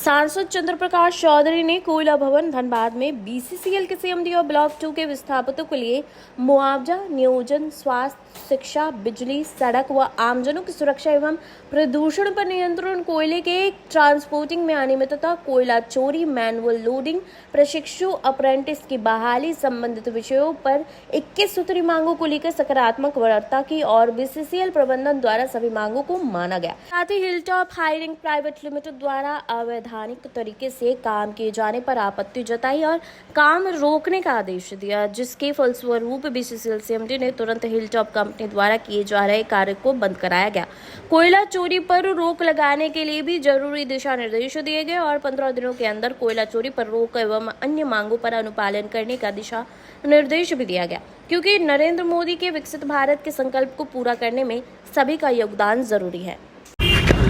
सांसद चंद्र प्रकाश चौधरी ने कोयला भवन धनबाद में बीसीसीएल के सीएमडी और ब्लॉक 2 के विस्थापितों के लिए मुआवजा, नियोजन, स्वास्थ्य, शिक्षा, बिजली, सड़क व आमजनों की सुरक्षा एवं प्रदूषण पर नियंत्रण, कोयले के ट्रांसपोर्टिंग में अनियमितता, कोयला चोरी, मैनुअल लोडिंग, प्रशिक्षु अप्रेंटिस की बहाली संबंधित विषयों पर 21 सूत्री मांगों को लेकर सकारात्मक वार्ता की और बीसीसीएल प्रबंधन द्वारा सभी मांगों को माना गया। साथ ही हिलटॉप हायरिंग प्राइवेट लिमिटेड द्वारा अवैधानिक तरीके से काम किए जाने पर आपत्ति जताई और काम रोकने का आदेश दिया, जिसके फलस्वरूप बीसीसीएल सीएमडी ने तुरंत हिलटॉप कंपनी द्वारा किए जा रहे कार्य को बंद कराया गया। कोयला चोरी पर रोक लगाने के लिए भी जरूरी दिशा निर्देश दिए गए और 15 दिनों के अंदर कोयला चोरी पर रोक एवं अन्य मांगों पर अनुपालन करने का दिशा निर्देश भी दिया गया, क्योंकि नरेंद्र मोदी के विकसित भारत के संकल्प को पूरा करने में सभी का योगदान जरूरी है।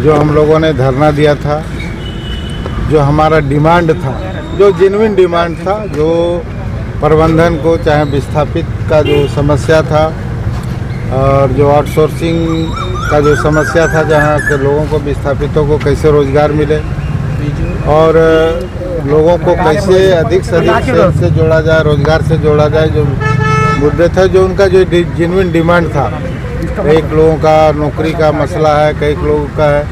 जो हम लोगों ने धरना दिया था, जो हमारा डिमांड था, जो जेन्युइन डिमांड था, जो प्रबंधन को चाहे विस्थापित का जो समस्या था और जो आउटसोर्सिंग का जो समस्या था, जहाँ के लोगों को विस्थापितों को कैसे रोजगार मिले और लोगों को कैसे अधिक से अधिक से जोड़ा जाए, रोजगार से जोड़ा जाए, जो मुद्दे थे, जो उनका जो जेन्युइन डिमांड था। कई लोगों का नौकरी का मसला है, कई लोगों का है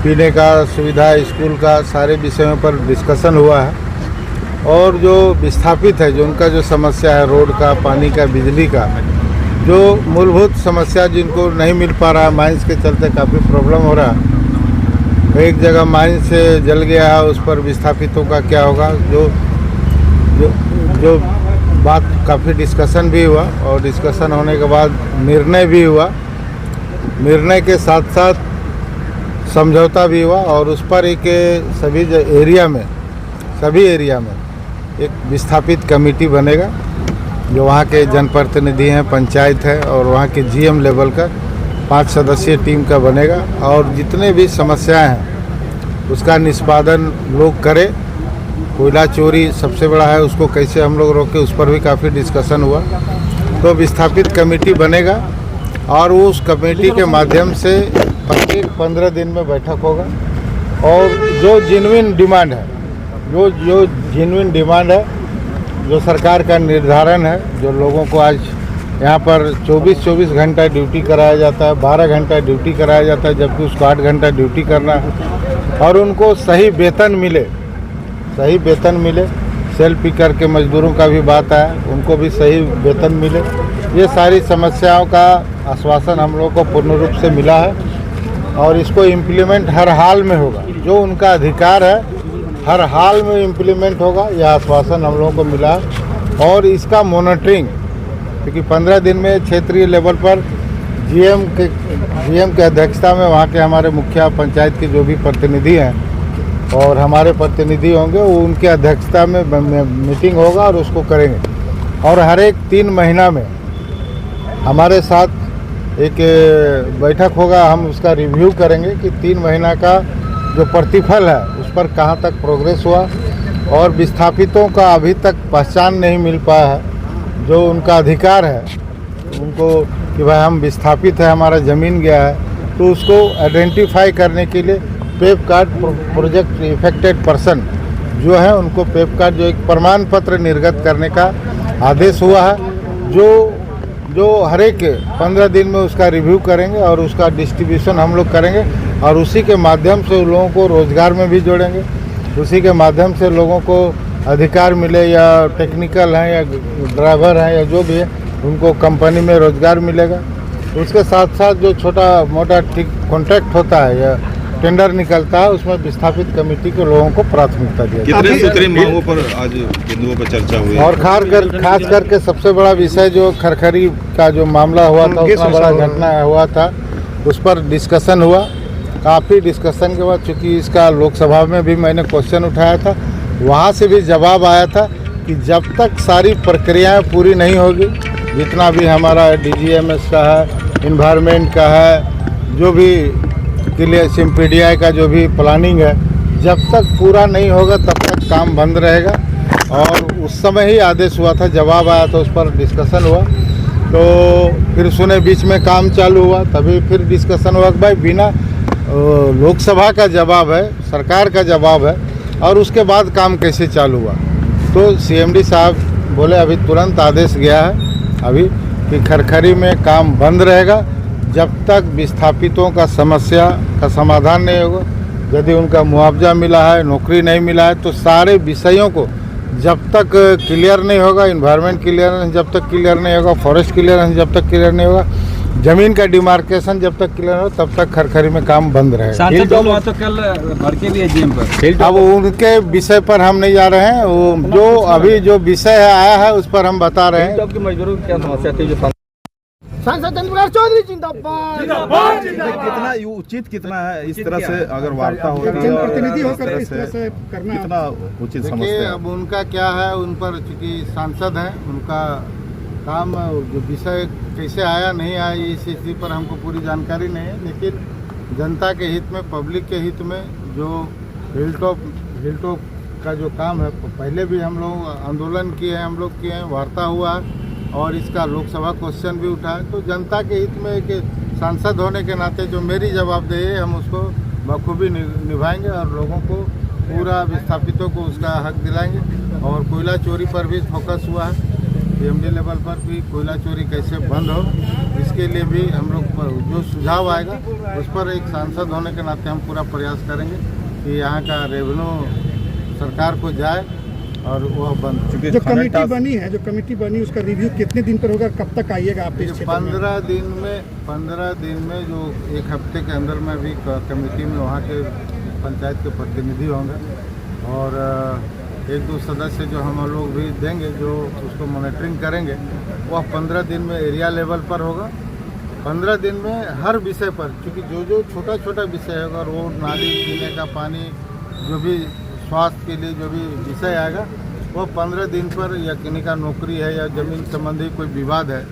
पीने का सुविधा, स्कूल का, सारे विषयों पर डिस्कशन हुआ है। और जो विस्थापित है, जो उनका जो समस्या है रोड का, पानी का, बिजली का, जो मूलभूत समस्या जिनको नहीं मिल पा रहा, माइंस के चलते काफ़ी प्रॉब्लम हो रहा है। एक जगह माइंस से जल गया है, उस पर विस्थापितों का क्या होगा, जो बात काफ़ी डिस्कशन भी हुआ और डिस्कशन होने के बाद निर्णय भी हुआ। निर्णय के साथ साथ समझौता भी हुआ और उस पर एक सभी एरिया में एक विस्थापित कमेटी बनेगा, जो वहाँ के जनप्रतिनिधि हैं, पंचायत है और वहाँ के जीएम लेवल का 5 सदस्यीय टीम का बनेगा और जितने भी समस्याएं हैं उसका निष्पादन लोग करें। कोयला चोरी सबसे बड़ा है, उसको कैसे हम लोग रोके, उस पर भी काफ़ी डिस्कशन हुआ। तो विस्थापित कमेटी बनेगा और उस कमेटी के माध्यम से प्रत्येक 15 दिन में बैठक होगा और जो जेन्युइन डिमांड है, जो जेन्युइन डिमांड है, जो सरकार का निर्धारण है, जो लोगों को आज यहाँ पर 24 घंटा ड्यूटी कराया जाता है, 12 घंटा ड्यूटी कराया जाता है, जबकि उसको 8 घंटा ड्यूटी करना है और उनको सही वेतन मिले। सेल्फ पिकर के मजदूरों का भी बात है, उनको भी सही वेतन मिले। ये सारी समस्याओं का आश्वासन हम लोगों को पूर्ण रूप से मिला है और इसको इम्प्लीमेंट हर हाल में होगा। जो उनका अधिकार है हर हाल में इम्प्लीमेंट होगा, यह आश्वासन हम लोगों को मिला है। और इसका मॉनिटरिंग, क्योंकि 15 दिन में क्षेत्रीय लेवल पर जीएम के अध्यक्षता में वहाँ के हमारे मुखिया पंचायत के जो भी प्रतिनिधि हैं और हमारे प्रतिनिधि होंगे, वो उनके अध्यक्षता में मीटिंग होगा और उसको करेंगे। और हर एक 3 महीना में हमारे साथ एक बैठक होगा, हम उसका रिव्यू करेंगे कि 3 महीना का जो प्रतिफल है उस पर कहाँ तक प्रोग्रेस हुआ और विस्थापितों का अभी तक पहचान नहीं मिल पाया है। जो उनका अधिकार है उनको कि भाई हम विस्थापित है, हमारा ज़मीन गया है, तो उसको आइडेंटिफाई करने के लिए पेप कार्ड, प्रोजेक्ट इफेक्टेड पर्सन जो है उनको पेप कार्ड, जो एक प्रमाण पत्र निर्गत करने का आदेश हुआ है, जो हर एक 15 दिन में उसका रिव्यू करेंगे और उसका डिस्ट्रीब्यूशन हम लोग करेंगे और उसी के माध्यम से उन लोगों को रोज़गार में भी जोड़ेंगे। उसी के माध्यम से लोगों को अधिकार मिले, या टेक्निकल हैं या ड्राइवर हैं या जो भी है, उनको कंपनी में रोज़गार मिलेगा। उसके साथ साथ जो छोटा मोटा कॉन्ट्रैक्ट होता है या टेंडर निकलता है, उसमें विस्थापित कमेटी के लोगों को प्राथमिकता दिया। कितने सूत्री मांगों पर आज बिंदुओं पर चर्चा हुई और खास करके सबसे बड़ा विषय जो खरखरी का जो मामला हुआ था, उतना बड़ा घटना हुआ था, उस पर डिस्कशन हुआ। काफ़ी डिस्कशन के बाद, चूँकि इसका लोकसभा में भी मैंने क्वेश्चन उठाया था, वहाँ से भी जवाब आया था कि जब तक सारी प्रक्रियाएँ पूरी नहीं होगी, जितना भी हमारा DGMS का है, इन्वायरमेंट का है, जो भी क्लियर सिम्पीडीआई का जो भी प्लानिंग है, जब तक पूरा नहीं होगा तब तक काम बंद रहेगा। और उस समय ही आदेश हुआ था, जवाब आया तो उस पर डिस्कशन हुआ, तो फिर सुने बीच में काम चालू हुआ, तभी फिर डिस्कशन हुआ कि भाई बिना लोकसभा का जवाब है, सरकार का जवाब है और उसके बाद काम कैसे चालू हुआ। तो सीएमडी साहब बोले अभी तुरंत आदेश गया है अभी कि खरखरी में काम बंद रहेगा जब तक विस्थापितों का समस्या का समाधान नहीं होगा। यदि उनका मुआवजा मिला है, नौकरी नहीं मिला है, तो सारे विषयों को जब तक क्लियर नहीं होगा, इन्वायरमेंट क्लियरेंस जब तक क्लियर नहीं होगा, फॉरेस्ट क्लियरेंस जब तक क्लियर नहीं होगा, जमीन का डिमार्केशन जब तक क्लियर हो, तब तक खरखरी में काम बंद रहेगा। सांसद तो कल भड़के भी है जीएम पर। अब उनके विषय पर हम नहीं जा रहे हैं, वो जो अभी जो विषय है आया है उस पर हम बता रहे हैं। आपकी मजदूरों की क्या समस्या थी जो सांसद चंद्रप्रकाश चौधरी जिंदाबाद। कितना उचित कितना है इस तरह से अगर वार्ता होती है, जनप्रतिनिधि होकर इस तरह से करना कितना उचित समझते देखिए, हैं? अब उनका क्या है, उन पर चूंकि सांसद है, उनका काम जो विषय कैसे आया नहीं आया इस स्थिति पर हमको पूरी जानकारी नहीं है, लेकिन जनता के हित में, पब्लिक के हित में जो हिलटॉप का जो काम है, पहले भी हम लोग आंदोलन किए हैं, हम लोग किए हैं, वार्ता हुआ है और इसका लोकसभा क्वेश्चन भी उठा है। तो जनता के हित में एक सांसद होने के नाते जो मेरी जवाबदेही है, हम उसको बखूबी निभाएंगे और लोगों को पूरा विस्थापितों को उसका हक दिलाएंगे। और कोयला चोरी पर भी फोकस हुआ है, सीएमडी लेवल पर भी कोयला चोरी कैसे बंद हो, इसके लिए भी हम लोग जो सुझाव आएगा उस पर एक सांसद होने के नाते हम पूरा प्रयास करेंगे कि यहाँ का रेवेन्यू सरकार को जाए और वह बंद। जो कमेटी बनी उसका रिव्यू कितने दिन पर होगा, कब तक आइएगा आप? 15 दिन में जो एक हफ्ते के अंदर में भी कमेटी में वहाँ के पंचायत के प्रतिनिधि होंगे और एक दो सदस्य जो हम लोग भी देंगे जो उसको मॉनिटरिंग करेंगे, वह 15 दिन में एरिया लेवल पर होगा। 15 दिन में हर विषय पर, क्योंकि जो छोटा छोटा विषय होगा, रोड, नाली, पीने का पानी, जो भी स्वास्थ्य के लिए जो भी विषय आएगा, वो 15 दिन पर, या किसी का नौकरी है या ज़मीन संबंधी कोई विवाद है,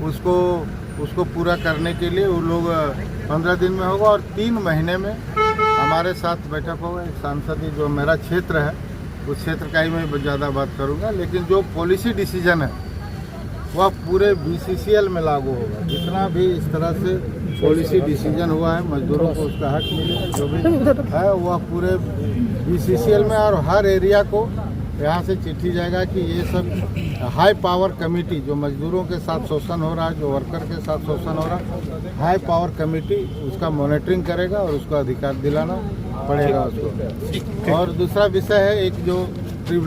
उसको पूरा करने के लिए वो लोग 15 दिन में होगा। और 3 महीने में हमारे साथ बैठक होगा। एक सांसद जो मेरा क्षेत्र है उस क्षेत्र का ही मैं ज़्यादा बात करूँगा, लेकिन जो पॉलिसी डिसीजन है वह पूरे बीसीसीएल में लागू होगा। जितना भी इस तरह से पॉलिसी डिसीजन हुआ है, मजदूरों को उसका हक मिले, जो भी है वह पूरे बीसीसीएल में, और हर एरिया को यहाँ से चिट्ठी जाएगा कि ये सब हाई पावर कमेटी, जो मजदूरों के साथ शोषण हो रहा है, जो वर्कर के साथ शोषण हो रहा है, हाई पावर कमेटी उसका मॉनिटरिंग करेगा और उसको अधिकार दिलाना पड़ेगा उसको। और दूसरा विषय है, एक जो